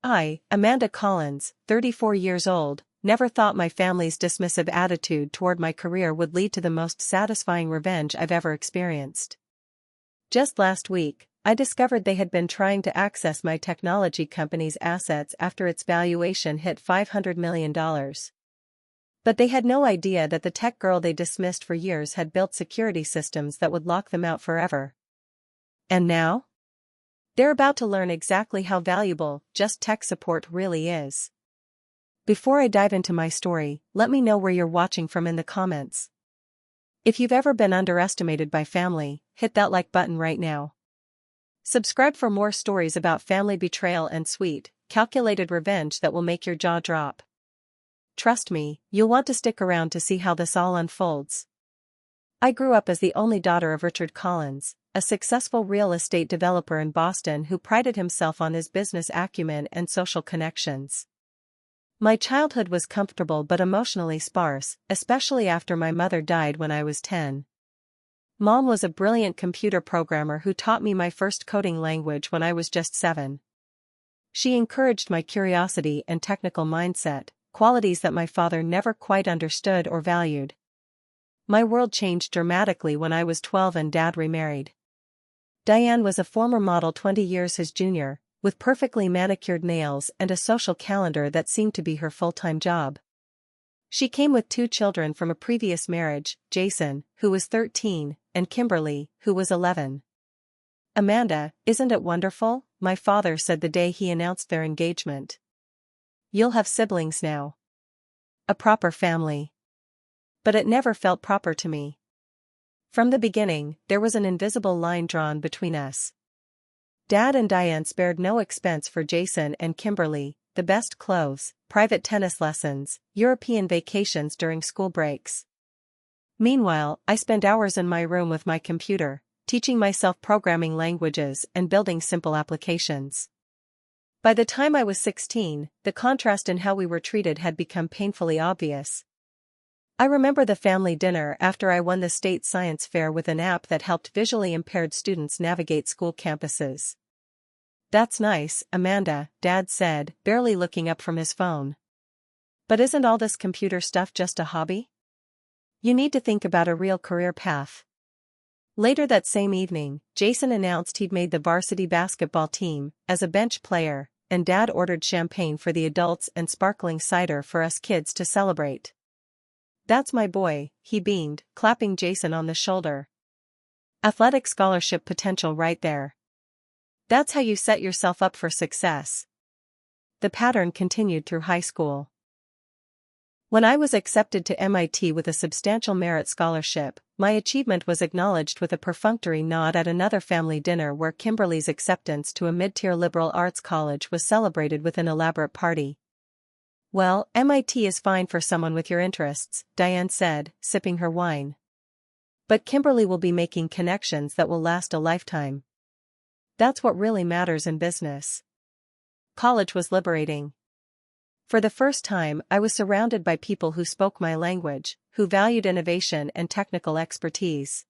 I, Amanda Collins, 34 years old, never thought my family's dismissive attitude toward my career would lead to the most satisfying revenge I've ever experienced. Just last week, I discovered they had been trying to access my technology company's assets after its valuation hit $500 million. But they had no idea that the tech girl they dismissed for years had built security systems that would lock them out forever. And now? They're about to learn exactly how valuable just tech support really is. Before I dive into my story, let me know where you're watching from in the comments. If you've ever been underestimated by family, hit that like button right now. Subscribe for more stories about family betrayal and sweet, calculated revenge that will make your jaw drop. Trust me, you'll want to stick around to see how this all unfolds. I grew up as the only daughter of Richard Collins, a successful real estate developer in Boston who prided himself on his business acumen and social connections. My childhood was comfortable but emotionally sparse, especially after my mother died when I was 10. Mom was a brilliant computer programmer who taught me my first coding language when I was just 7. She encouraged my curiosity and technical mindset, qualities that my father never quite understood or valued. My world changed dramatically when I was 12 and Dad remarried. Diane was a former model 20 years his junior, with perfectly manicured nails and a social calendar that seemed to be her full-time job. She came with 2 children from a previous marriage, Jason, who was 13, and Kimberly, who was 11. "Amanda, isn't it wonderful?" my father said the day he announced their engagement. "You'll have siblings now. A proper family." But it never felt proper to me. From the beginning, there was an invisible line drawn between us. Dad and Diane spared no expense for Jason and Kimberly, the best clothes, private tennis lessons, European vacations during school breaks. Meanwhile, I spent hours in my room with my computer, teaching myself programming languages and building simple applications. By the time I was 16, the contrast in how we were treated had become painfully obvious. I remember the family dinner after I won the state science fair with an app that helped visually impaired students navigate school campuses. "That's nice, Amanda," Dad said, barely looking up from his phone. "But isn't all this computer stuff just a hobby? You need to think about a real career path." Later that same evening, Jason announced he'd made the varsity basketball team, as a bench player, and Dad ordered champagne for the adults and sparkling cider for us kids to celebrate. "That's my boy," he beamed, clapping Jason on the shoulder. "Athletic scholarship potential right there. That's how you set yourself up for success." The pattern continued through high school. When I was accepted to MIT with a substantial merit scholarship, my achievement was acknowledged with a perfunctory nod at another family dinner where Kimberly's acceptance to a mid-tier liberal arts college was celebrated with an elaborate party. "Well, MIT is fine for someone with your interests," Diane said, sipping her wine. "But Kimberly will be making connections that will last a lifetime. That's what really matters in business." College was liberating. For the first time, I was surrounded by people who spoke my language, who valued innovation and technical expertise.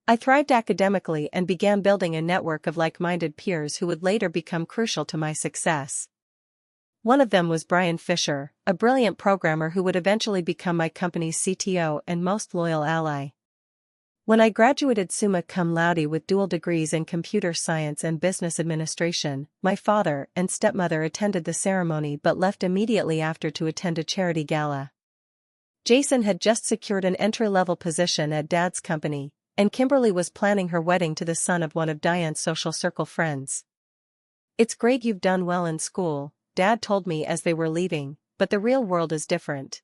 I thrived academically and began building a network of like-minded peers who would later become crucial to my success. One of them was Brian Fisher, a brilliant programmer who would eventually become my company's CTO and most loyal ally. When I graduated summa cum laude with dual degrees in computer science and business administration, my father and stepmother attended the ceremony but left immediately after to attend a charity gala. Jason had just secured an entry-level position at Dad's company, and Kimberly was planning her wedding to the son of one of Diane's social circle friends. "It's great you've done well in school," Dad told me as they were leaving, "but the real world is different.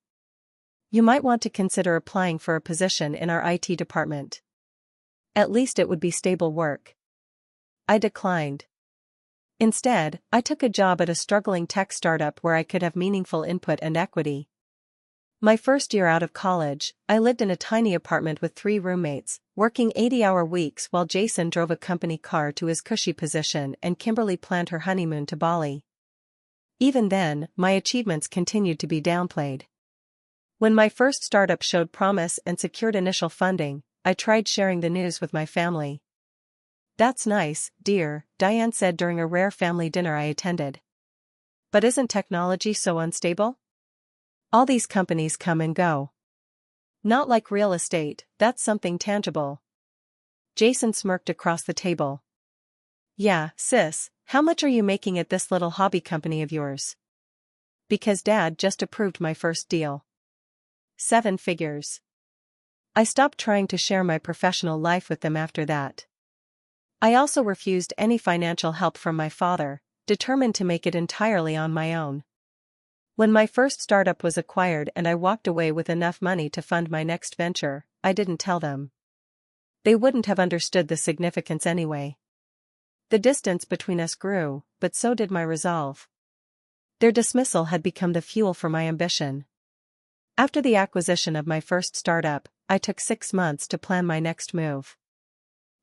You might want to consider applying for a position in our IT department. At least it would be stable work." I declined. Instead, I took a job at a struggling tech startup where I could have meaningful input and equity. My first year out of college, I lived in a tiny apartment with 3 roommates, working 80-hour weeks while Jason drove a company car to his cushy position and Kimberly planned her honeymoon to Bali. Even then, my achievements continued to be downplayed. When my first startup showed promise and secured initial funding, I tried sharing the news with my family. "That's nice, dear," Diane said during a rare family dinner I attended. But isn't technology so unstable? All these companies come and go. Not like real estate, that's something tangible. Jason smirked across the table. Yeah, sis, how much are you making at this little hobby company of yours? Because Dad just approved my first deal. 7 figures. I stopped trying to share my professional life with them after that. I also refused any financial help from my father, determined to make it entirely on my own. When my first startup was acquired and I walked away with enough money to fund my next venture, I didn't tell them. They wouldn't have understood the significance anyway. The distance between us grew, but so did my resolve. Their dismissal had become the fuel for my ambition. After the acquisition of my first startup, I took 6 months to plan my next move.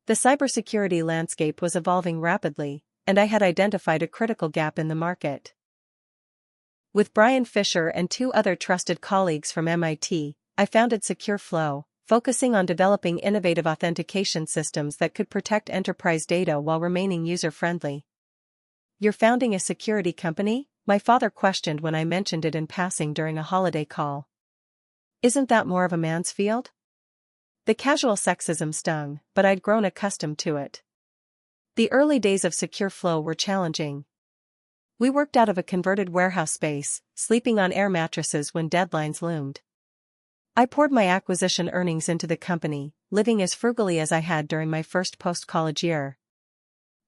The cybersecurity landscape was evolving rapidly, and I had identified a critical gap in the market. With Brian Fisher and 2 other trusted colleagues from MIT, I founded SecureFlow, focusing on developing innovative authentication systems that could protect enterprise data while remaining user-friendly. "You're founding a security company?" my father questioned when I mentioned it in passing during a holiday call. "Isn't that more of a man's field?" The casual sexism stung, but I'd grown accustomed to it. The early days of SecureFlow were challenging. We worked out of a converted warehouse space, sleeping on air mattresses when deadlines loomed. I poured my acquisition earnings into the company, living as frugally as I had during my first post-college year.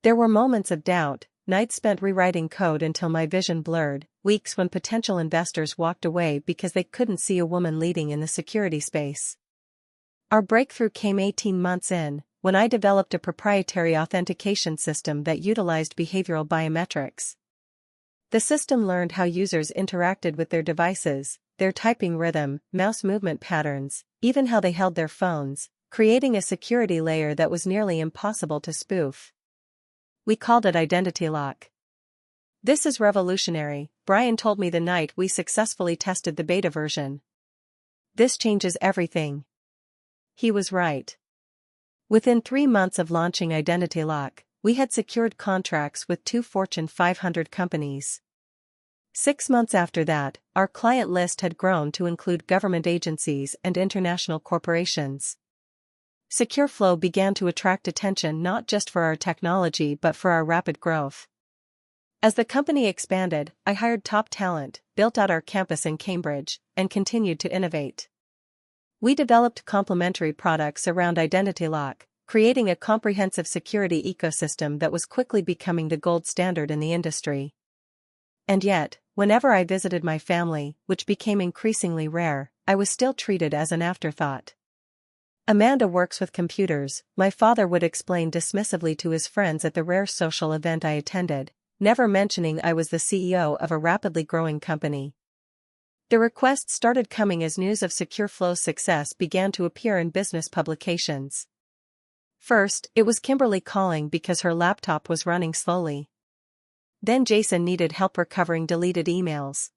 There were moments of doubt, nights spent rewriting code until my vision blurred, weeks when potential investors walked away because they couldn't see a woman leading in the security space. Our breakthrough came 18 months in, when I developed a proprietary authentication system that utilized behavioral biometrics. The system learned how users interacted with their devices, their typing rhythm, mouse movement patterns, even how they held their phones, creating a security layer that was nearly impossible to spoof. We called it identity lock. "This is revolutionary," Brian told me the night we successfully tested the beta version. "This changes everything." He was right. Within 3 months of launching Identity Lock, we had secured contracts with 2 Fortune 500 companies. 6 months after that, our client list had grown to include government agencies and international corporations. SecureFlow began to attract attention not just for our technology but for our rapid growth. As the company expanded, I hired top talent, built out our campus in Cambridge, and continued to innovate. We developed complementary products around Identity Lock, creating a comprehensive security ecosystem that was quickly becoming the gold standard in the industry. And yet, whenever I visited my family, which became increasingly rare, I was still treated as an afterthought. "Amanda works with computers," my father would explain dismissively to his friends at the rare social event I attended, never mentioning I was the CEO of a rapidly growing company. The requests started coming as news of SecureFlow's success began to appear in business publications. First, it was Kimberly calling because her laptop was running slowly. Then Jason needed help recovering deleted emails.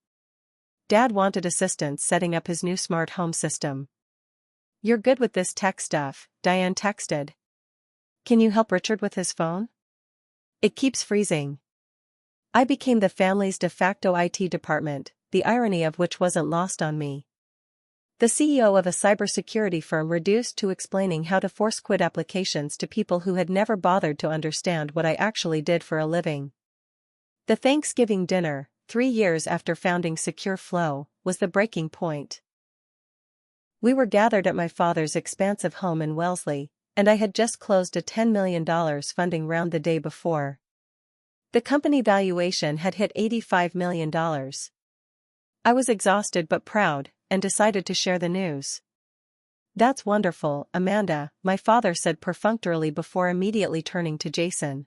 Dad wanted assistance setting up his new smart home system. "You're good with this tech stuff," Diane texted. "Can you help Richard with his phone? It keeps freezing." I became the family's de facto IT department, the irony of which wasn't lost on me. The CEO of a cybersecurity firm reduced to explaining how to force quit applications to people who had never bothered to understand what I actually did for a living. The Thanksgiving dinner, 3 years after founding SecureFlow, was the breaking point. We were gathered at my father's expansive home in Wellesley, and I had just closed a $10 million funding round the day before. The company valuation had hit $85 million. I was exhausted but proud, and decided to share the news. "That's wonderful, Amanda," my father said perfunctorily before immediately turning to Jason.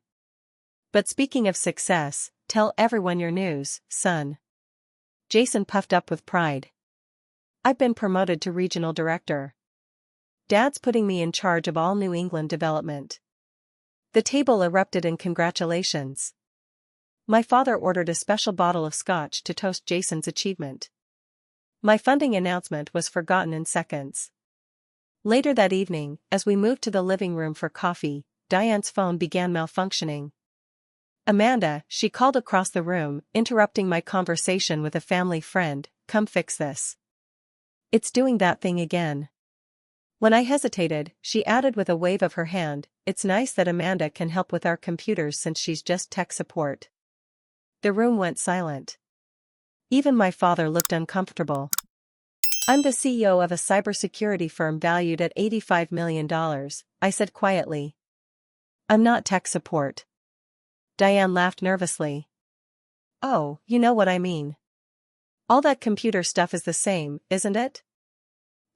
"But speaking of success, tell everyone your news, son." Jason puffed up with pride. "I've been promoted to regional director. Dad's putting me in charge of all New England development." The table erupted in congratulations. My father ordered a special bottle of scotch to toast Jason's achievement. My funding announcement was forgotten in seconds. Later that evening, as we moved to the living room for coffee, Diane's phone began malfunctioning. Amanda, she called across the room, interrupting my conversation with a family friend, come fix this. It's doing that thing again. When I hesitated, she added with a wave of her hand, it's nice that Amanda can help with our computers since she's just tech support. The room went silent. Even my father looked uncomfortable. I'm the CEO of a cybersecurity firm valued at $85 million, I said quietly. I'm not tech support. Diane laughed nervously. Oh, you know what I mean. All that computer stuff is the same, isn't it?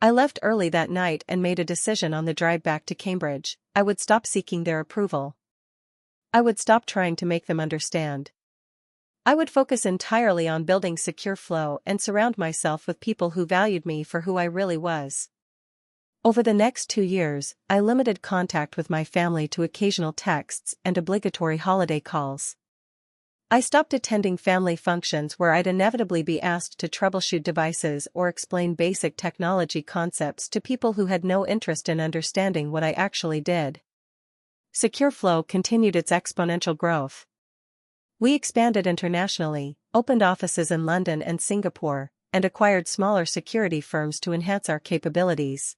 I left early that night and made a decision on the drive back to Cambridge. I would stop seeking their approval. I would stop trying to make them understand. I would focus entirely on building secure flow and surround myself with people who valued me for who I really was. Over the next 2 years, I limited contact with my family to occasional texts and obligatory holiday calls. I stopped attending family functions where I'd inevitably be asked to troubleshoot devices or explain basic technology concepts to people who had no interest in understanding what I actually did. Secure Flow continued its exponential growth. We expanded internationally, opened offices in London and Singapore, and acquired smaller security firms to enhance our capabilities.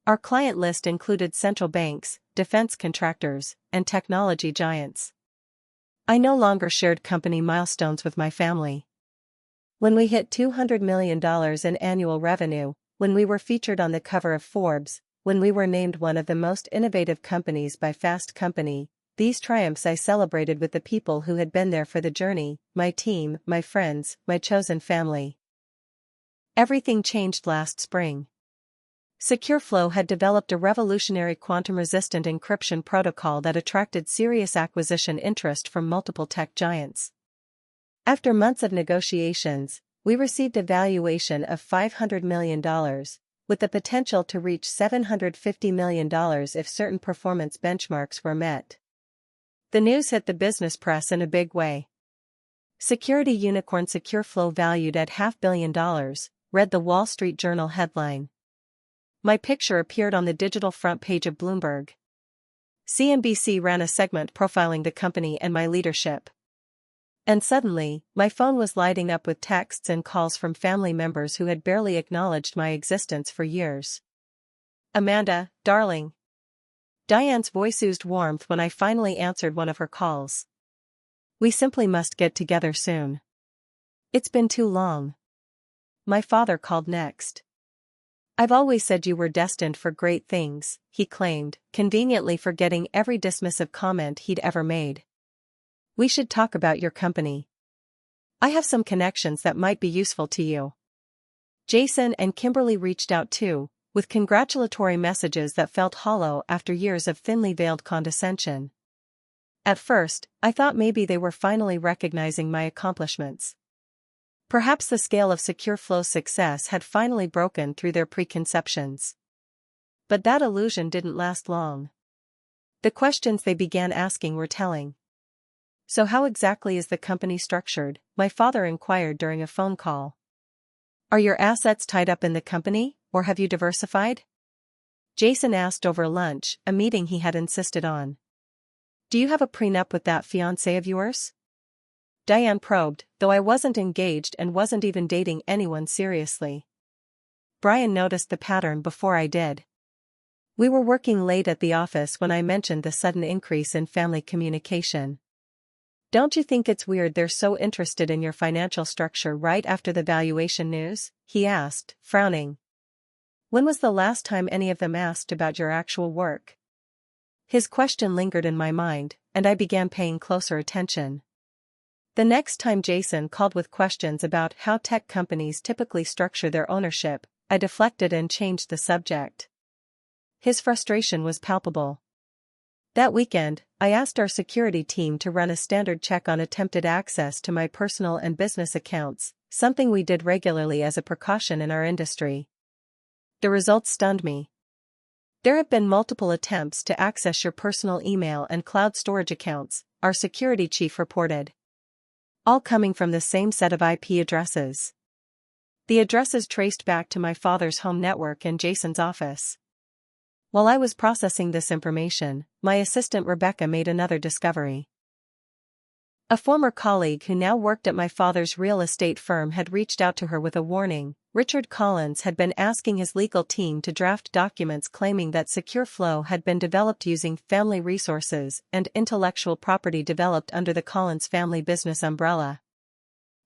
Our client list included central banks, defense contractors, and technology giants. I no longer shared company milestones with my family. When we hit $200 million in annual revenue, when we were featured on the cover of Forbes, when we were named one of the most innovative companies by Fast Company, these triumphs I celebrated with the people who had been there for the journey, my team, my friends, my chosen family. Everything changed last spring. SecureFlow had developed a revolutionary quantum-resistant encryption protocol that attracted serious acquisition interest from multiple tech giants. After months of negotiations, we received a valuation of $500 million, with the potential to reach $750 million if certain performance benchmarks were met. The news hit the business press in a big way. Security unicorn SecureFlow valued at $500 million, read the Wall Street Journal headline. My picture appeared on the digital front page of Bloomberg. CNBC ran a segment profiling the company and my leadership. And suddenly, my phone was lighting up with texts and calls from family members who had barely acknowledged my existence for years. Amanda, darling. Diane's voice oozed warmth when I finally answered one of her calls. We simply must get together soon. It's been too long. My father called next. I've always said you were destined for great things, he claimed, conveniently forgetting every dismissive comment he'd ever made. We should talk about your company. I have some connections that might be useful to you. Jason and Kimberly reached out too, with congratulatory messages that felt hollow after years of thinly veiled condescension. At first, I thought maybe they were finally recognizing my accomplishments. Perhaps the scale of SecureFlow's success had finally broken through their preconceptions. But that illusion didn't last long. The questions they began asking were telling. So how exactly is the company structured? My father inquired during a phone call. Are your assets tied up in the company, or have you diversified? Jason asked over lunch, a meeting he had insisted on. Do you have a prenup with that fiancé of yours? Diane probed, though I wasn't engaged and wasn't even dating anyone seriously. Brian noticed the pattern before I did. We were working late at the office when I mentioned the sudden increase in family communication. Don't you think it's weird they're so interested in your financial structure right after the valuation news? He asked, frowning. When was the last time any of them asked about your actual work? His question lingered in my mind, and I began paying closer attention. The next time Jason called with questions about how tech companies typically structure their ownership, I deflected and changed the subject. His frustration was palpable. That weekend, I asked our security team to run a standard check on attempted access to my personal and business accounts, something we did regularly as a precaution in our industry. The results stunned me. There have been multiple attempts to access your personal email and cloud storage accounts, our security chief reported. All coming from the same set of IP addresses. The addresses traced back to my father's home network and Jason's office. While I was processing this information, my assistant Rebecca made another discovery. A former colleague who now worked at my father's real estate firm had reached out to her with a warning. Richard Collins had been asking his legal team to draft documents claiming that Secure Flow had been developed using family resources and intellectual property developed under the Collins family business umbrella.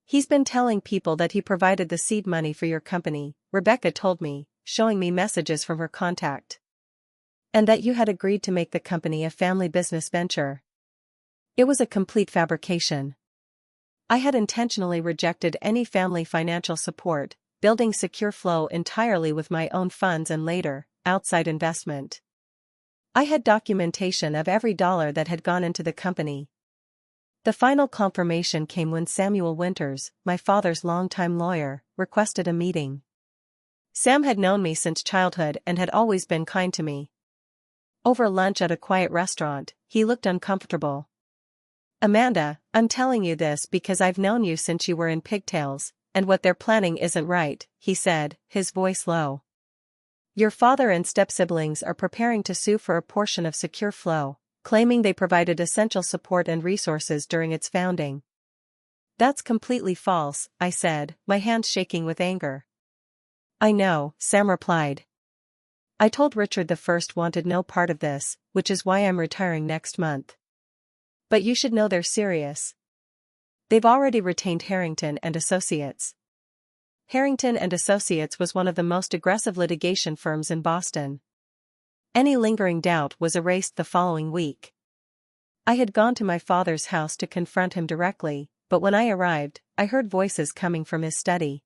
He's been telling people that he provided the seed money for your company, Rebecca told me, showing me messages from her contact. And that you had agreed to make the company a family business venture. It was a complete fabrication. I had intentionally rejected any family financial support, building Secure Flow entirely with my own funds and later, outside investment. I had documentation of every dollar that had gone into the company. The final confirmation came when Samuel Winters, my father's longtime lawyer, requested a meeting. Sam had known me since childhood and had always been kind to me. Over lunch at a quiet restaurant, he looked uncomfortable. Amanda, I'm telling you this because I've known you since you were in pigtails, and what they're planning isn't right, he said, his voice low. Your father and step-siblings are preparing to sue for a portion of Secure Flow, claiming they provided essential support and resources during its founding. That's completely false, I said, my hands shaking with anger. I know, Sam replied. I told Richard the First wanted no part of this, which is why I'm retiring next month. But you should know they're serious. They've already retained Harrington and Associates. Harrington and Associates was one of the most aggressive litigation firms in Boston. Any lingering doubt was erased the following week. I had gone to my father's house to confront him directly, but when I arrived, I heard voices coming from his study.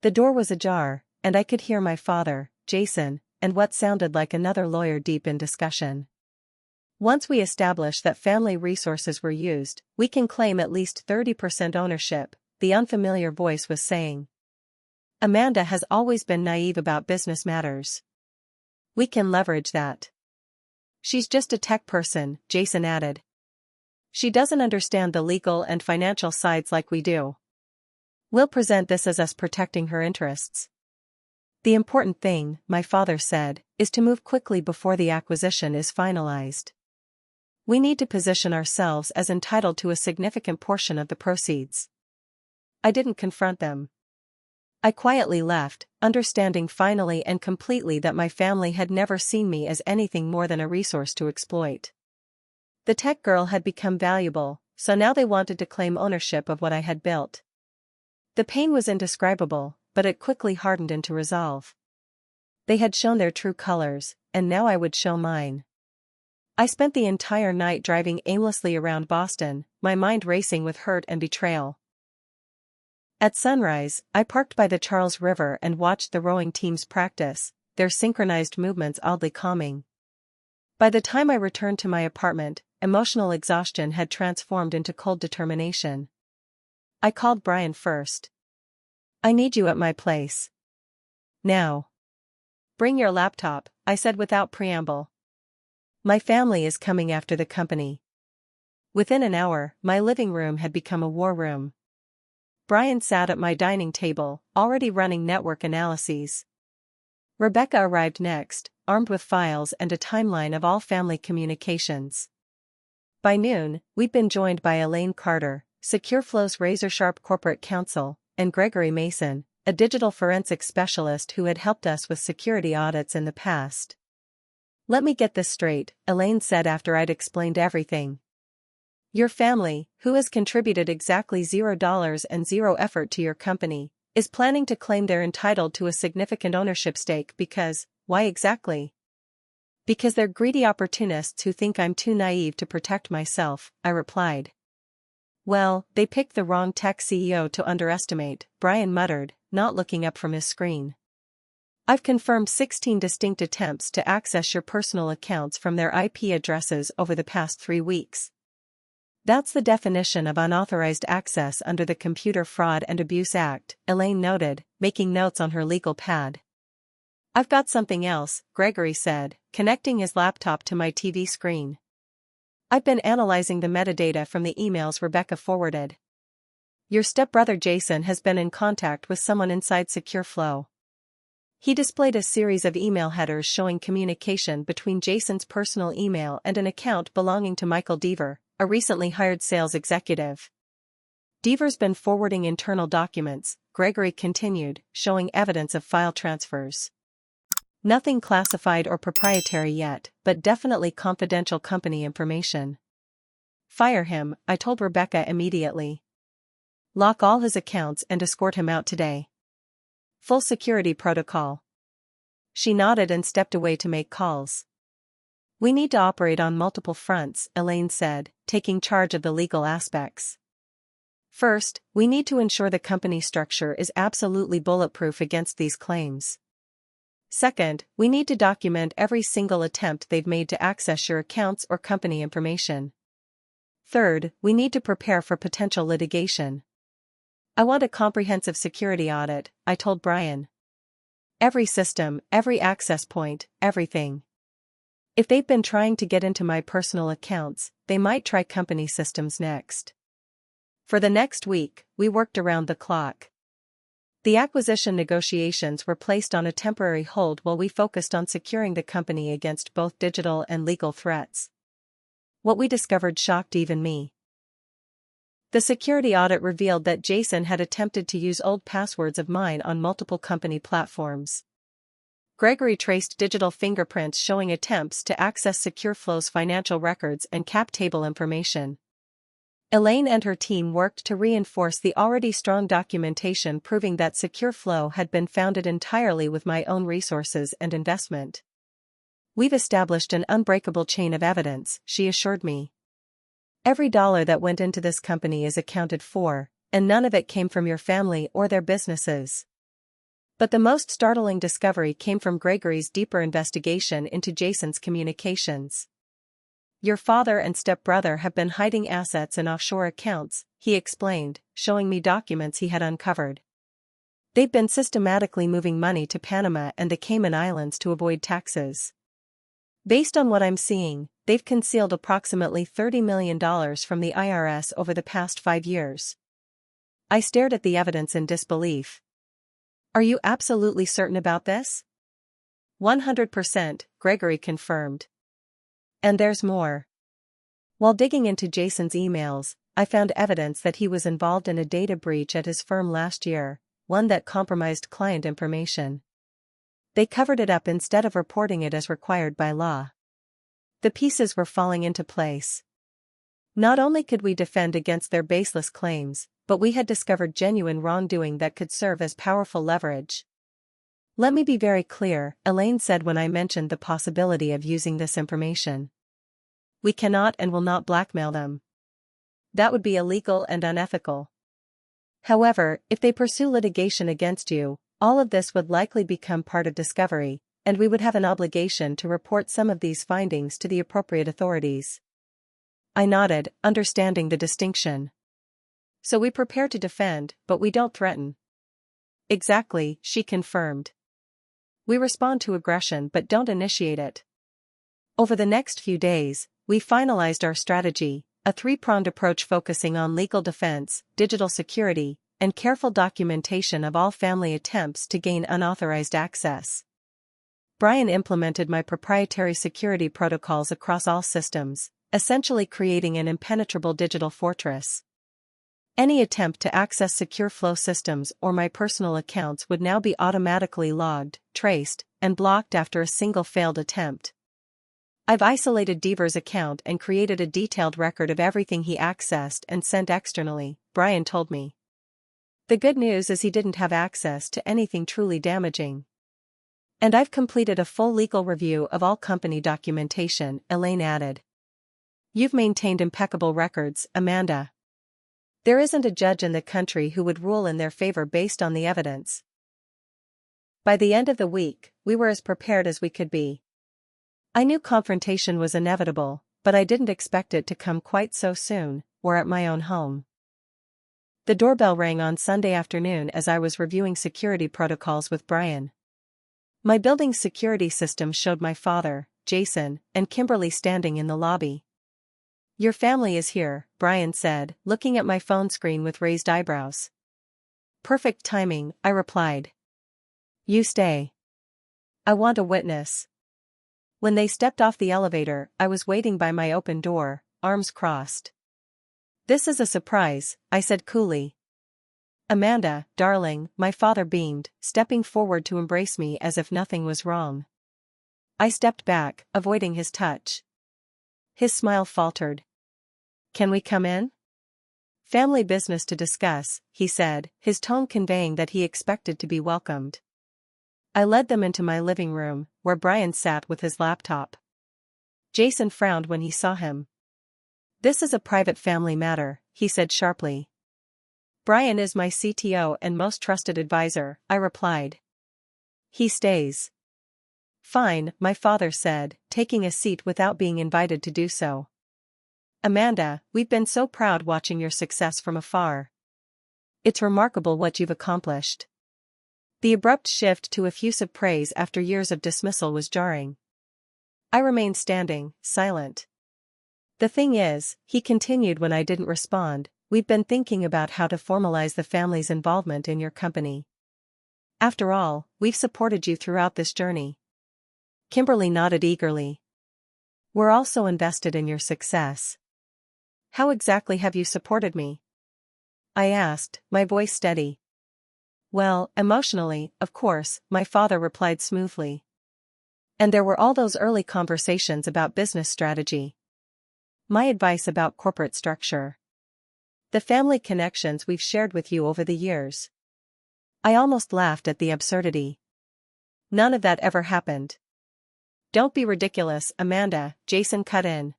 The door was ajar, and I could hear my father, Jason, and what sounded like another lawyer deep in discussion. Once we establish that family resources were used, we can claim at least 30% ownership, the unfamiliar voice was saying. Amanda has always been naive about business matters. We can leverage that. She's just a tech person, Jason added. She doesn't understand the legal and financial sides like we do. We'll present this as us protecting her interests. The important thing, my father said, is to move quickly before the acquisition is finalized. We need to position ourselves as entitled to a significant portion of the proceeds. I didn't confront them. I quietly left, understanding finally and completely that my family had never seen me as anything more than a resource to exploit. The tech girl had become valuable, so now they wanted to claim ownership of what I had built. The pain was indescribable, but it quickly hardened into resolve. They had shown their true colors, and now I would show mine. I spent the entire night driving aimlessly around Boston, my mind racing with hurt and betrayal. At sunrise, I parked by the Charles River and watched the rowing teams practice, their synchronized movements oddly calming. By the time I returned to my apartment, emotional exhaustion had transformed into cold determination. I called Brian first. I need you at my place. Now. Bring your laptop, I said without preamble. My family is coming after the company. Within an hour, my living room had become a war room. Brian sat at my dining table, already running network analyses. Rebecca arrived next, armed with files and a timeline of all family communications. By noon, we'd been joined by Elaine Carter, SecureFlow's razor-sharp corporate counsel, and Gregory Mason, a digital forensics specialist who had helped us with security audits in the past. Let me get this straight, Elaine said after I'd explained everything. Your family, who has contributed exactly $0 and zero effort to your company, is planning to claim they're entitled to a significant ownership stake because, why exactly? Because they're greedy opportunists who think I'm too naive to protect myself, I replied. Well, they picked the wrong tech CEO to underestimate, Brian muttered, not looking up from his screen. I've confirmed 16 distinct attempts to access your personal accounts from their IP addresses over the past 3 weeks. That's the definition of unauthorized access under the Computer Fraud and Abuse Act, Elaine noted, making notes on her legal pad. I've got something else, Gregory said, connecting his laptop to my TV screen. I've been analyzing the metadata from the emails Rebecca forwarded. Your stepbrother Jason has been in contact with someone inside Secure Flow. He displayed a series of email headers showing communication between Jason's personal email and an account belonging to Michael Deaver, a recently hired sales executive. Deaver's been forwarding internal documents, Gregory continued, showing evidence of file transfers. Nothing classified or proprietary yet, but definitely confidential company information. Fire him, I told Rebecca immediately. Lock all his accounts and escort him out today. Full security protocol. She nodded and stepped away to make calls. We need to operate on multiple fronts, Elaine said, taking charge of the legal aspects. First, we need to ensure the company structure is absolutely bulletproof against these claims. Second, we need to document every single attempt they've made to access your accounts or company information. Third, we need to prepare for potential litigation. I want a comprehensive security audit, I told Brian. Every system, every access point, everything. If they've been trying to get into my personal accounts, they might try company systems next. For the next week, we worked around the clock. The acquisition negotiations were placed on a temporary hold while we focused on securing the company against both digital and legal threats. What we discovered shocked even me. The security audit revealed that Jason had attempted to use old passwords of mine on multiple company platforms. Gregory traced digital fingerprints showing attempts to access SecureFlow's financial records and cap table information. Elaine and her team worked to reinforce the already strong documentation proving that SecureFlow had been founded entirely with my own resources and investment. We've established an unbreakable chain of evidence, she assured me. Every dollar that went into this company is accounted for, and none of it came from your family or their businesses. But the most startling discovery came from Gregory's deeper investigation into Jason's communications. Your father and stepbrother have been hiding assets in offshore accounts, he explained, showing me documents he had uncovered. They've been systematically moving money to Panama and the Cayman Islands to avoid taxes. Based on what I'm seeing, they've concealed approximately $30 million from the IRS over the past 5 years. I stared at the evidence in disbelief. Are you absolutely certain about this? 100%, Gregory confirmed. And there's more. While digging into Jason's emails, I found evidence that he was involved in a data breach at his firm last year, one that compromised client information. They covered it up instead of reporting it as required by law. The pieces were falling into place. Not only could we defend against their baseless claims, but we had discovered genuine wrongdoing that could serve as powerful leverage. Let me be very clear, Elaine said when I mentioned the possibility of using this information. We cannot and will not blackmail them. That would be illegal and unethical. However, if they pursue litigation against you, all of this would likely become part of discovery, and we would have an obligation to report some of these findings to the appropriate authorities. I nodded, understanding the distinction. So we prepare to defend, but we don't threaten. Exactly, she confirmed. We respond to aggression but don't initiate it. Over the next few days, we finalized our strategy, a 3-pronged approach focusing on legal defense, digital security, and careful documentation of all family attempts to gain unauthorized access. Brian implemented my proprietary security protocols across all systems, essentially creating an impenetrable digital fortress. Any attempt to access SecureFlow systems or my personal accounts would now be automatically logged, traced, and blocked after a single failed attempt. I've isolated Deaver's account and created a detailed record of everything he accessed and sent externally, Brian told me. The good news is he didn't have access to anything truly damaging. And I've completed a full legal review of all company documentation, Elaine added. You've maintained impeccable records, Amanda. There isn't a judge in the country who would rule in their favor based on the evidence. By the end of the week, we were as prepared as we could be. I knew confrontation was inevitable, but I didn't expect it to come quite so soon, or at my own home. The doorbell rang on Sunday afternoon as I was reviewing security protocols with Brian. My building's security system showed my father, Jason, and Kimberly standing in the lobby. Your family is here, Brian said, looking at my phone screen with raised eyebrows. Perfect timing, I replied. You stay. I want a witness. When they stepped off the elevator, I was waiting by my open door, arms crossed. This is a surprise, I said coolly. Amanda, darling, my father beamed, stepping forward to embrace me as if nothing was wrong. I stepped back, avoiding his touch. His smile faltered. Can we come in? Family business to discuss, he said, his tone conveying that he expected to be welcomed. I led them into my living room, where Brian sat with his laptop. Jason frowned when he saw him. This is a private family matter, he said sharply. Brian is my CTO and most trusted advisor, I replied. He stays. Fine, my father said, taking a seat without being invited to do so. Amanda, we've been so proud watching your success from afar. It's remarkable what you've accomplished. The abrupt shift to effusive praise after years of dismissal was jarring. I remained standing, silent. The thing is, he continued when I didn't respond, we've been thinking about how to formalize the family's involvement in your company. After all, we've supported you throughout this journey. Kimberly nodded eagerly. We're also invested in your success. How exactly have you supported me? I asked, my voice steady. Well, emotionally, of course, my father replied smoothly. And there were all those early conversations about business strategy. My advice about corporate structure. The family connections we've shared with you over the years. I almost laughed at the absurdity. None of that ever happened. Don't be ridiculous, Amanda, Jason cut in.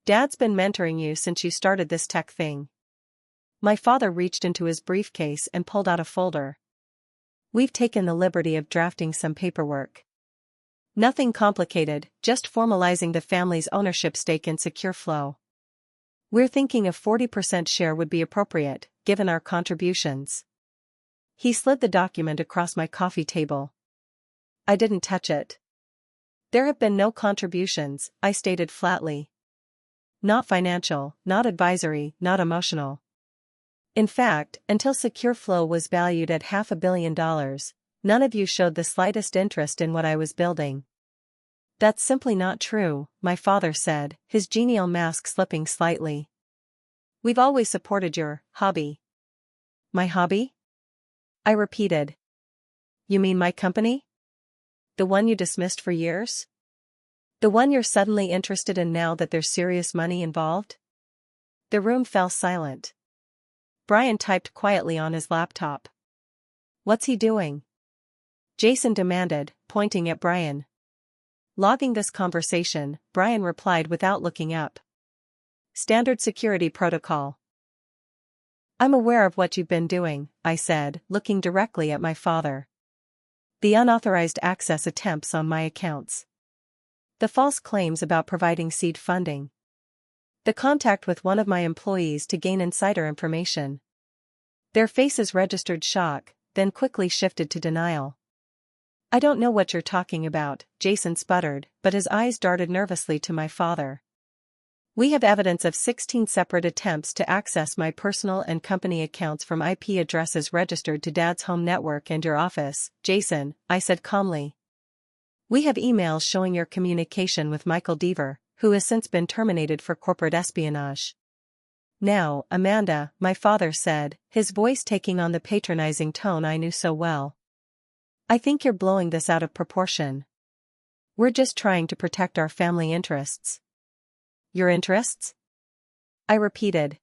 Dad's been mentoring you since you started this tech thing. My father reached into his briefcase and pulled out a folder. We've taken the liberty of drafting some paperwork. Nothing complicated, just formalizing the family's ownership stake in Secure Flow. We're thinking a 40% share would be appropriate, given our contributions. He slid the document across my coffee table. I didn't touch it. There have been no contributions, I stated flatly. Not financial, not advisory, not emotional. In fact, until Secure Flow was valued at $500 million, none of you showed the slightest interest in what I was building. That's simply not true, my father said, his genial mask slipping slightly. We've always supported your hobby. My hobby? I repeated. You mean my company? The one you dismissed for years? The one you're suddenly interested in now that there's serious money involved? The room fell silent. Brian typed quietly on his laptop. What's he doing? Jason demanded, pointing at Brian. Logging this conversation, Brian replied without looking up. Standard security protocol. I'm aware of what you've been doing, I said, looking directly at my father. The unauthorized access attempts on my accounts. The false claims about providing seed funding. The contact with one of my employees to gain insider information. Their faces registered shock, then quickly shifted to denial. I don't know what you're talking about, Jason sputtered, but his eyes darted nervously to my father. We have evidence of 16 separate attempts to access my personal and company accounts from IP addresses registered to Dad's home network and your office, Jason, I said calmly. We have emails showing your communication with Michael Deaver, who has since been terminated for corporate espionage. Now, Amanda, my father said, his voice taking on the patronizing tone I knew so well. I think you're blowing this out of proportion. We're just trying to protect our family interests. Your interests? I repeated.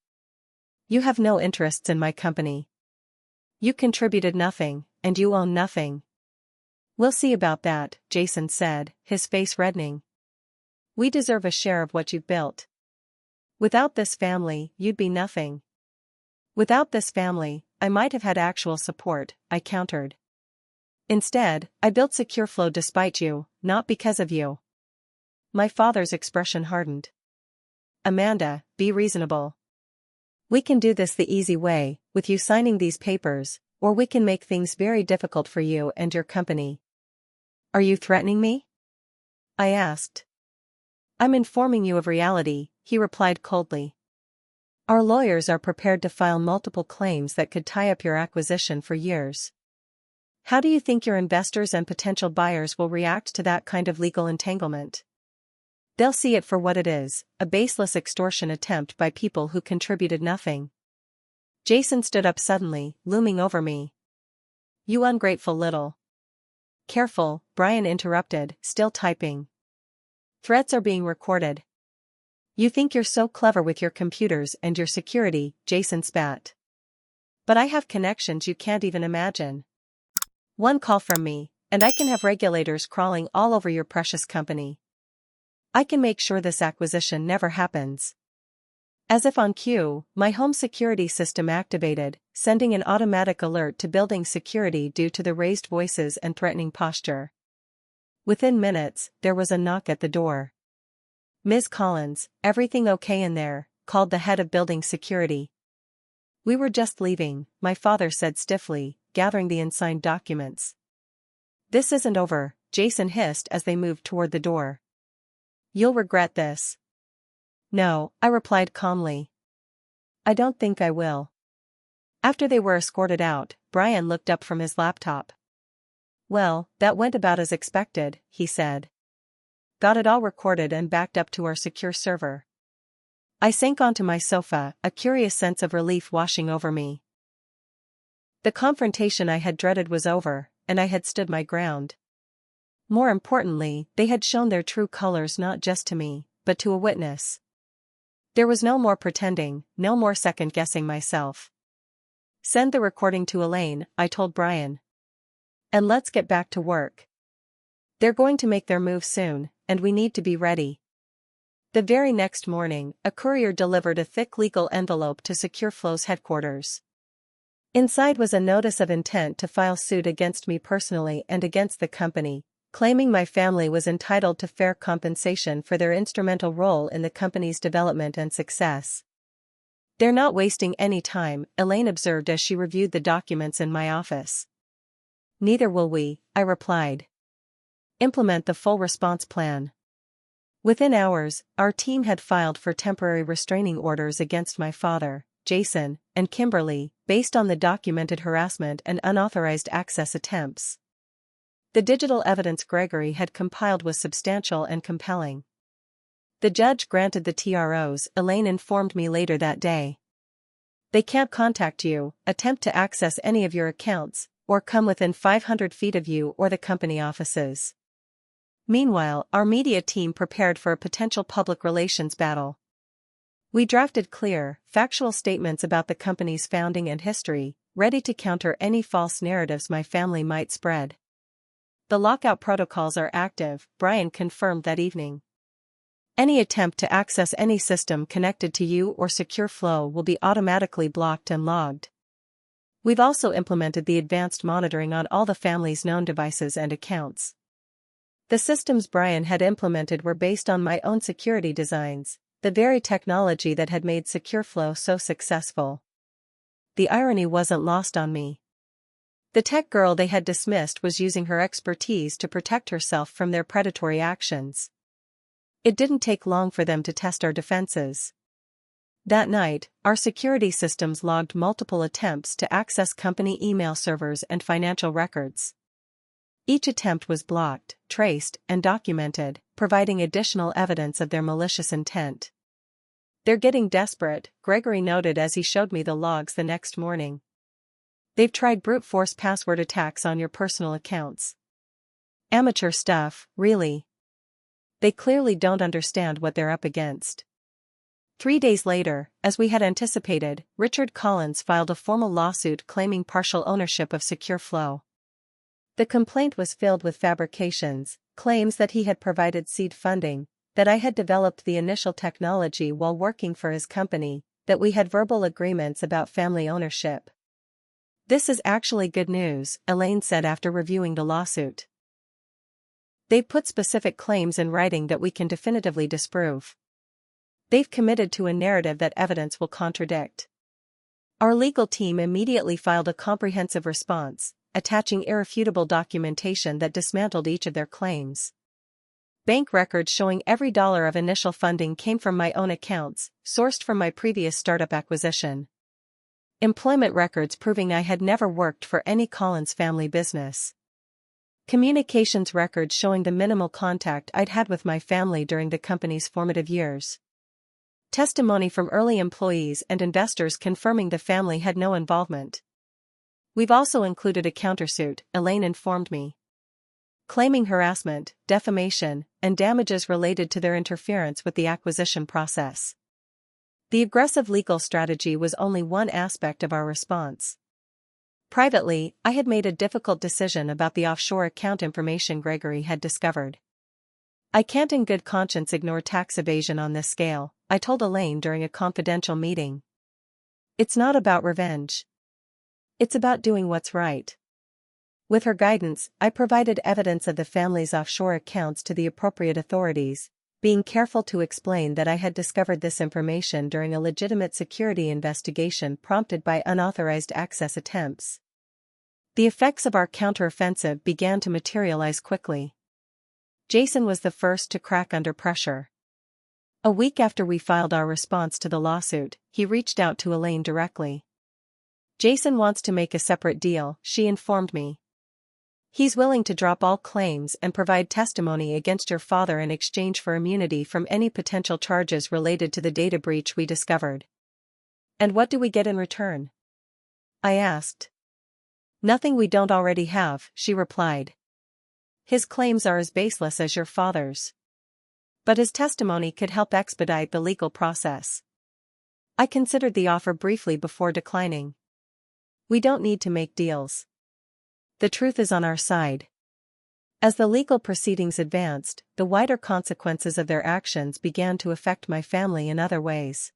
You have no interests in my company. You contributed nothing, and you own nothing. We'll see about that, Jason said, his face reddening. We deserve a share of what you've built. Without this family, you'd be nothing. Without this family, I might have had actual support, I countered. Instead, I built Secure Flow despite you, not because of you. My father's expression hardened. Amanda, be reasonable. We can do this the easy way, with you signing these papers, or we can make things very difficult for you and your company. Are you threatening me? I asked. I'm informing you of reality, he replied coldly. Our lawyers are prepared to file multiple claims that could tie up your acquisition for years. How do you think your investors and potential buyers will react to that kind of legal entanglement? They'll see it for what it is, a baseless extortion attempt by people who contributed nothing. Jason stood up suddenly, looming over me. You ungrateful little. Careful, Brian interrupted, still typing. Threats are being recorded. You think you're so clever with your computers and your security, Jason spat. But I have connections you can't even imagine. One call from me, and I can have regulators crawling all over your precious company. I can make sure this acquisition never happens. As if on cue, my home security system activated, sending an automatic alert to building security due to the raised voices and threatening posture. Within minutes, there was a knock at the door. Ms. Collins, everything okay in there? Called the head of building security. We were just leaving, my father said stiffly, gathering the unsigned documents. This isn't over, Jason hissed as they moved toward the door. You'll regret this. No, I replied calmly. I don't think I will. After they were escorted out, Brian looked up from his laptop. Well, that went about as expected, he said. Got it all recorded and backed up to our secure server. I sank onto my sofa, a curious sense of relief washing over me. The confrontation I had dreaded was over, and I had stood my ground. More importantly, they had shown their true colors not just to me, but to a witness. There was no more pretending, no more second-guessing myself. Send the recording to Elaine, I told Brian. And let's get back to work. They're going to make their move soon, and we need to be ready. The very next morning, a courier delivered a thick legal envelope to SecureFlow's headquarters. Inside was a notice of intent to file suit against me personally and against the company, claiming my family was entitled to fair compensation for their instrumental role in the company's development and success. They're not wasting any time, Elaine observed as she reviewed the documents in my office. Neither will we, I replied. Implement the full response plan. Within hours, our team had filed for temporary restraining orders against my father, Jason, and Kimberly, based on the documented harassment and unauthorized access attempts. The digital evidence Gregory had compiled was substantial and compelling. The judge granted the TROs, Elaine informed me later that day. They can't contact you, attempt to access any of your accounts, or come within 500 feet of you or the company offices. Meanwhile, our media team prepared for a potential public relations battle. We drafted clear, factual statements about the company's founding and history, ready to counter any false narratives my family might spread. The lockout protocols are active, Brian confirmed that evening. Any attempt to access any system connected to you or SecureFlow will be automatically blocked and logged. We've also implemented the advanced monitoring on all the family's known devices and accounts. The systems Brian had implemented were based on my own security designs, the very technology that had made SecureFlow so successful. The irony wasn't lost on me. The tech girl they had dismissed was using her expertise to protect herself from their predatory actions. It didn't take long for them to test our defenses. That night, our security systems logged multiple attempts to access company email servers and financial records. Each attempt was blocked, traced, and documented, providing additional evidence of their malicious intent. They're getting desperate, Gregory noted as he showed me the logs the next morning. They've tried brute force password attacks on your personal accounts. Amateur stuff, really. They clearly don't understand what they're up against. 3 days later, as we had anticipated, Richard Collins filed a formal lawsuit claiming partial ownership of SecureFlow. The complaint was filled with fabrications, claims that he had provided seed funding, that I had developed the initial technology while working for his company, that we had verbal agreements about family ownership. This is actually good news, Elaine said after reviewing the lawsuit. They've put specific claims in writing that we can definitively disprove. They've committed to a narrative that evidence will contradict. Our legal team immediately filed a comprehensive response, attaching irrefutable documentation that dismantled each of their claims. Bank records showing every dollar of initial funding came from my own accounts, sourced from my previous startup acquisition. Employment records proving I had never worked for any Collins family business. Communications records showing the minimal contact I'd had with my family during the company's formative years. Testimony from early employees and investors confirming the family had no involvement. We've also included a countersuit, Elaine informed me, claiming harassment, defamation, and damages related to their interference with the acquisition process. The aggressive legal strategy was only one aspect of our response. Privately, I had made a difficult decision about the offshore account information Gregory had discovered. I can't in good conscience ignore tax evasion on this scale, I told Elaine during a confidential meeting. It's not about revenge. It's about doing what's right. With her guidance, I provided evidence of the family's offshore accounts to the appropriate authorities, being careful to explain that I had discovered this information during a legitimate security investigation prompted by unauthorized access attempts. The effects of our counteroffensive began to materialize quickly. Jason was the first to crack under pressure. A week after we filed our response to the lawsuit, he reached out to Elaine directly. Jason wants to make a separate deal, she informed me. He's willing to drop all claims and provide testimony against your father in exchange for immunity from any potential charges related to the data breach we discovered. And what do we get in return? I asked. Nothing we don't already have, she replied. His claims are as baseless as your father's. But his testimony could help expedite the legal process. I considered the offer briefly before declining. We don't need to make deals. The truth is on our side. As the legal proceedings advanced, the wider consequences of their actions began to affect my family in other ways.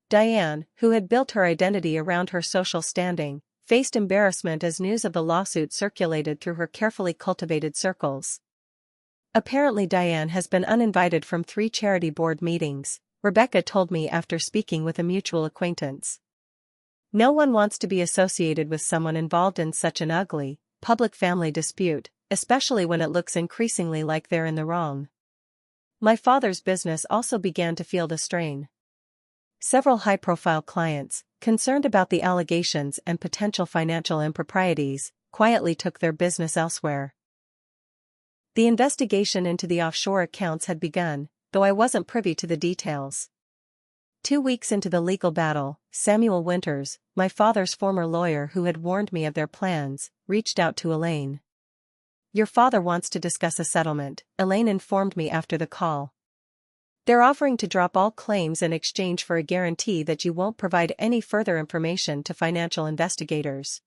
Diane, who had built her identity around her social standing, faced embarrassment as news of the lawsuit circulated through her carefully cultivated circles. Apparently Diane has been uninvited from 3 charity board meetings, Rebecca told me after speaking with a mutual acquaintance. No one wants to be associated with someone involved in such an ugly, public family dispute, especially when it looks increasingly like they're in the wrong. My father's business also began to feel the strain. Several high-profile clients, concerned about the allegations and potential financial improprieties, quietly took their business elsewhere. The investigation into the offshore accounts had begun, though I wasn't privy to the details. 2 weeks into the legal battle, Samuel Winters, my father's former lawyer who had warned me of their plans, reached out to Elaine. Your father wants to discuss a settlement, Elaine informed me after the call. They're offering to drop all claims in exchange for a guarantee that you won't provide any further information to financial investigators.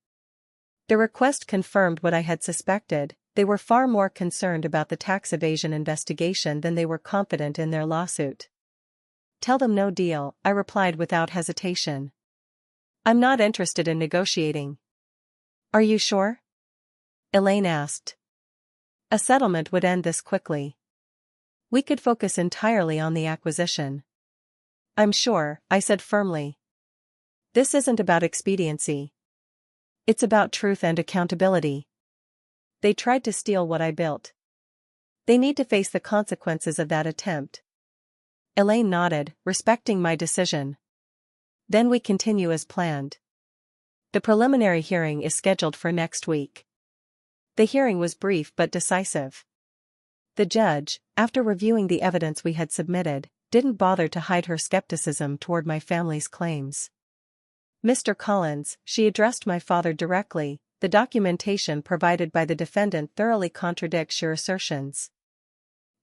The request confirmed what I had suspected. They were far more concerned about the tax evasion investigation than they were confident in their lawsuit. Tell them no deal, I replied without hesitation. I'm not interested in negotiating. Are you sure? Elaine asked. A settlement would end this quickly. We could focus entirely on the acquisition. I'm sure, I said firmly. This isn't about expediency. It's about truth and accountability. They tried to steal what I built. They need to face the consequences of that attempt. Elaine nodded, respecting my decision. Then we continue as planned. The preliminary hearing is scheduled for next week. The hearing was brief but decisive. The judge, after reviewing the evidence we had submitted, didn't bother to hide her skepticism toward my family's claims. Mr. Collins, she addressed my father directly, the documentation provided by the defendant thoroughly contradicts your assertions.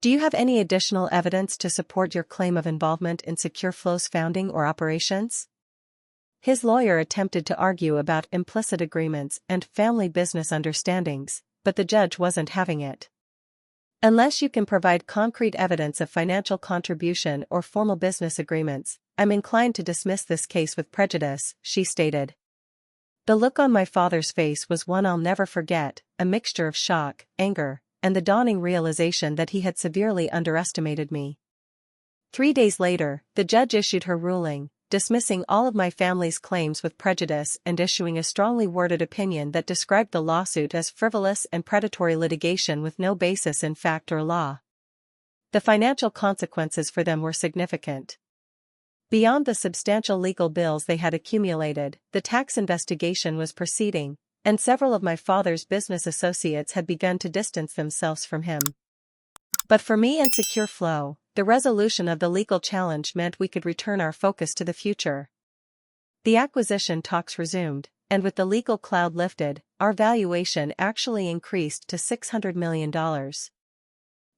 Do you have any additional evidence to support your claim of involvement in SecureFlow's founding or operations? His lawyer attempted to argue about implicit agreements and family business understandings, but the judge wasn't having it. Unless you can provide concrete evidence of financial contribution or formal business agreements, I'm inclined to dismiss this case with prejudice, she stated. The look on my father's face was one I'll never forget, a mixture of shock, anger, and the dawning realization that he had severely underestimated me. 3 days later, the judge issued her ruling, dismissing all of my family's claims with prejudice and issuing a strongly worded opinion that described the lawsuit as frivolous and predatory litigation with no basis in fact or law. The financial consequences for them were significant. Beyond the substantial legal bills they had accumulated, the tax investigation was proceeding, and several of my father's business associates had begun to distance themselves from him. But for me and Secure Flow, the resolution of the legal challenge meant we could return our focus to the future. The acquisition talks resumed, and with the legal cloud lifted, our valuation actually increased to $600 million.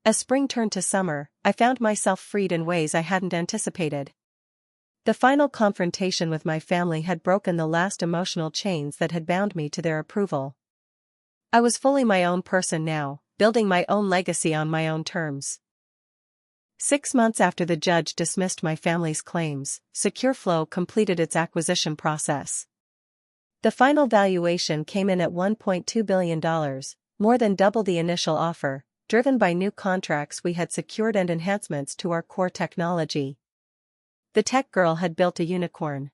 As spring turned to summer, I found myself freed in ways I hadn't anticipated. The final confrontation with my family had broken the last emotional chains that had bound me to their approval. I was fully my own person now, building my own legacy on my own terms. 6 months after the judge dismissed my family's claims, Secure Flow completed its acquisition process. The final valuation came in at $1.2 billion, more than double the initial offer, driven by new contracts we had secured and enhancements to our core technology. The tech girl had built a unicorn.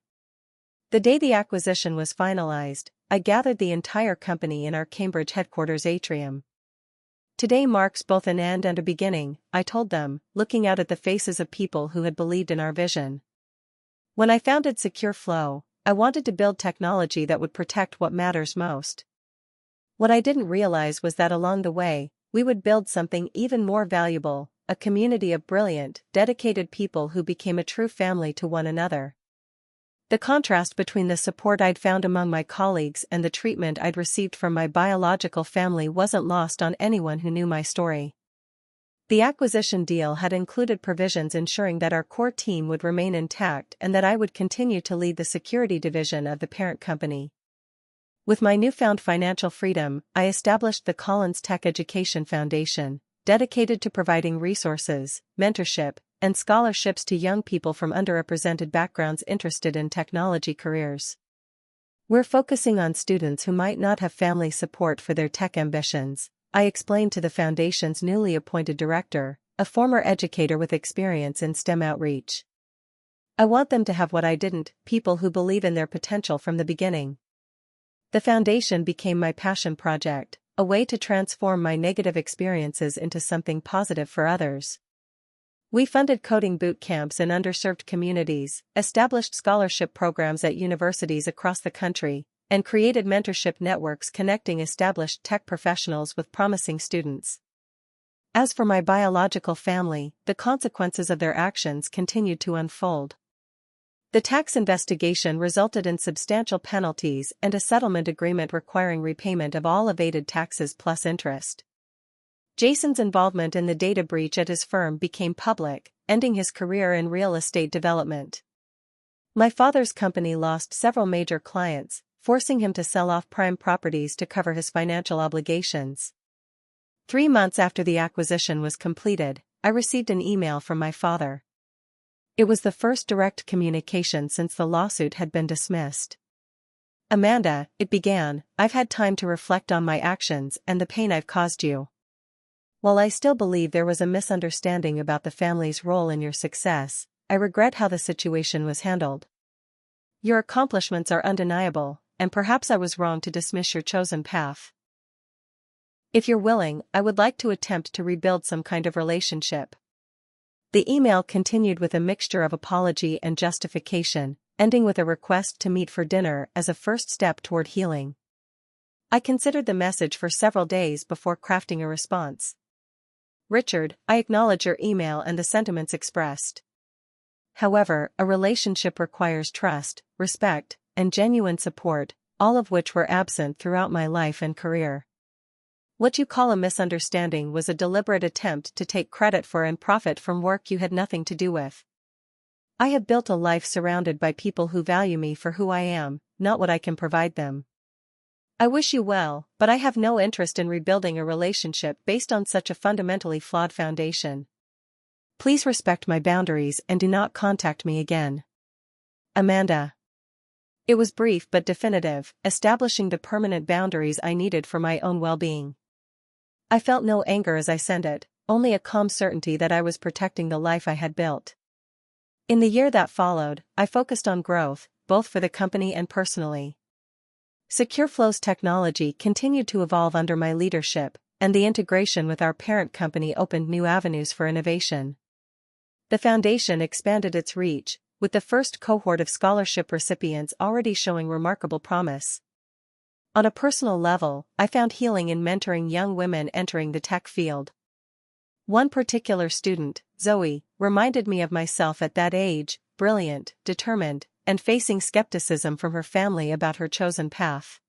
The day the acquisition was finalized, I gathered the entire company in our Cambridge headquarters atrium. Today marks both an end and a beginning, I told them, looking out at the faces of people who had believed in our vision. When I founded Secure Flow, I wanted to build technology that would protect what matters most. What I didn't realize was that along the way, we would build something even more valuable, a community of brilliant, dedicated people who became a true family to one another. The contrast between the support I'd found among my colleagues and the treatment I'd received from my biological family wasn't lost on anyone who knew my story. The acquisition deal had included provisions ensuring that our core team would remain intact and that I would continue to lead the security division of the parent company. With my newfound financial freedom, I established the Collins Tech Education Foundation, dedicated to providing resources, mentorship, and scholarships to young people from underrepresented backgrounds interested in technology careers. We're focusing on students who might not have family support for their tech ambitions, I explained to the foundation's newly appointed director, a former educator with experience in STEM outreach. I want them to have what I didn't, people who believe in their potential from the beginning. The foundation became my passion project, a way to transform my negative experiences into something positive for others. We funded coding boot camps in underserved communities, established scholarship programs at universities across the country, and created mentorship networks connecting established tech professionals with promising students. As for my biological family, the consequences of their actions continued to unfold. The tax investigation resulted in substantial penalties and a settlement agreement requiring repayment of all evaded taxes plus interest. Jason's involvement in the data breach at his firm became public, ending his career in real estate development. My father's company lost several major clients, forcing him to sell off prime properties to cover his financial obligations. 3 months after the acquisition was completed, I received an email from my father. It was the first direct communication since the lawsuit had been dismissed. "Amanda," it began, "I've had time to reflect on my actions and the pain I've caused you. While I still believe there was a misunderstanding about the family's role in your success, I regret how the situation was handled. Your accomplishments are undeniable, and perhaps I was wrong to dismiss your chosen path. If you're willing, I would like to attempt to rebuild some kind of relationship." The email continued with a mixture of apology and justification, ending with a request to meet for dinner as a first step toward healing. I considered the message for several days before crafting a response. "Richard, I acknowledge your email and the sentiments expressed. However, a relationship requires trust, respect, and genuine support, all of which were absent throughout my life and career. What you call a misunderstanding was a deliberate attempt to take credit for and profit from work you had nothing to do with. I have built a life surrounded by people who value me for who I am, not what I can provide them. I wish you well, but I have no interest in rebuilding a relationship based on such a fundamentally flawed foundation. Please respect my boundaries and do not contact me again. Amanda." It was brief but definitive, establishing the permanent boundaries I needed for my own well-being. I felt no anger as I sent it, only a calm certainty that I was protecting the life I had built. In the year that followed, I focused on growth, both for the company and personally. SecureFlow's technology continued to evolve under my leadership, and the integration with our parent company opened new avenues for innovation. The foundation expanded its reach, with the first cohort of scholarship recipients already showing remarkable promise. On a personal level, I found healing in mentoring young women entering the tech field. One particular student, Zoe, reminded me of myself at that age, brilliant, determined, and facing skepticism from her family about her chosen path.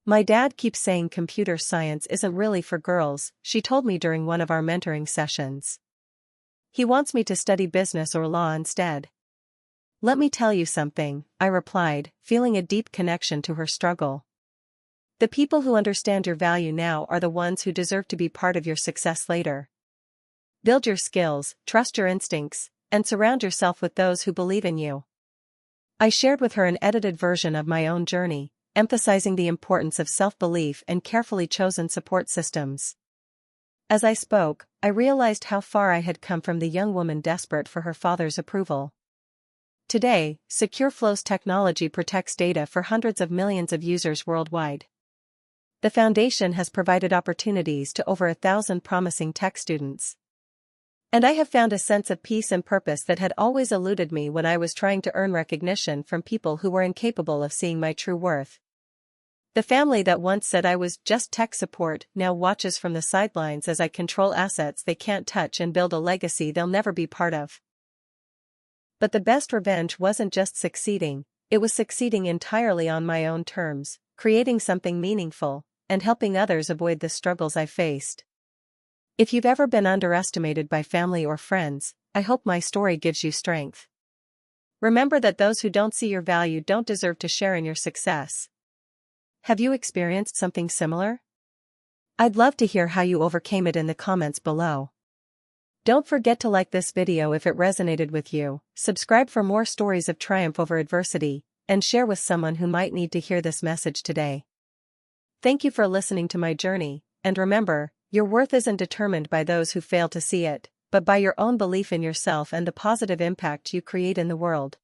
"My dad keeps saying computer science isn't really for girls," she told me during one of our mentoring sessions. "He wants me to study business or law instead." "Let me tell you something," I replied, feeling a deep connection to her struggle. The people who understand your value now are the ones who deserve to be part of your success later. Build your skills, trust your instincts, and surround yourself with those who believe in you. I shared with her an edited version of my own journey, emphasizing the importance of self-belief and carefully chosen support systems. As I spoke, I realized how far I had come from the young woman desperate for her father's approval. Today, Secure Flow's technology protects data for hundreds of millions of users worldwide. The foundation has provided opportunities to over 1,000 promising tech students. And I have found a sense of peace and purpose that had always eluded me when I was trying to earn recognition from people who were incapable of seeing my true worth. The family that once said I was just tech support now watches from the sidelines as I control assets they can't touch and build a legacy they'll never be part of. But the best revenge wasn't just succeeding, it was succeeding entirely on my own terms, creating something meaningful, and helping others avoid the struggles I faced. If you've ever been underestimated by family or friends, I hope my story gives you strength. Remember that those who don't see your value don't deserve to share in your success. Have you experienced something similar? I'd love to hear how you overcame it in the comments below. Don't forget to like this video if it resonated with you, subscribe for more stories of triumph over adversity, and share with someone who might need to hear this message today. Thank you for listening to my journey, and remember, your worth isn't determined by those who fail to see it, but by your own belief in yourself and the positive impact you create in the world.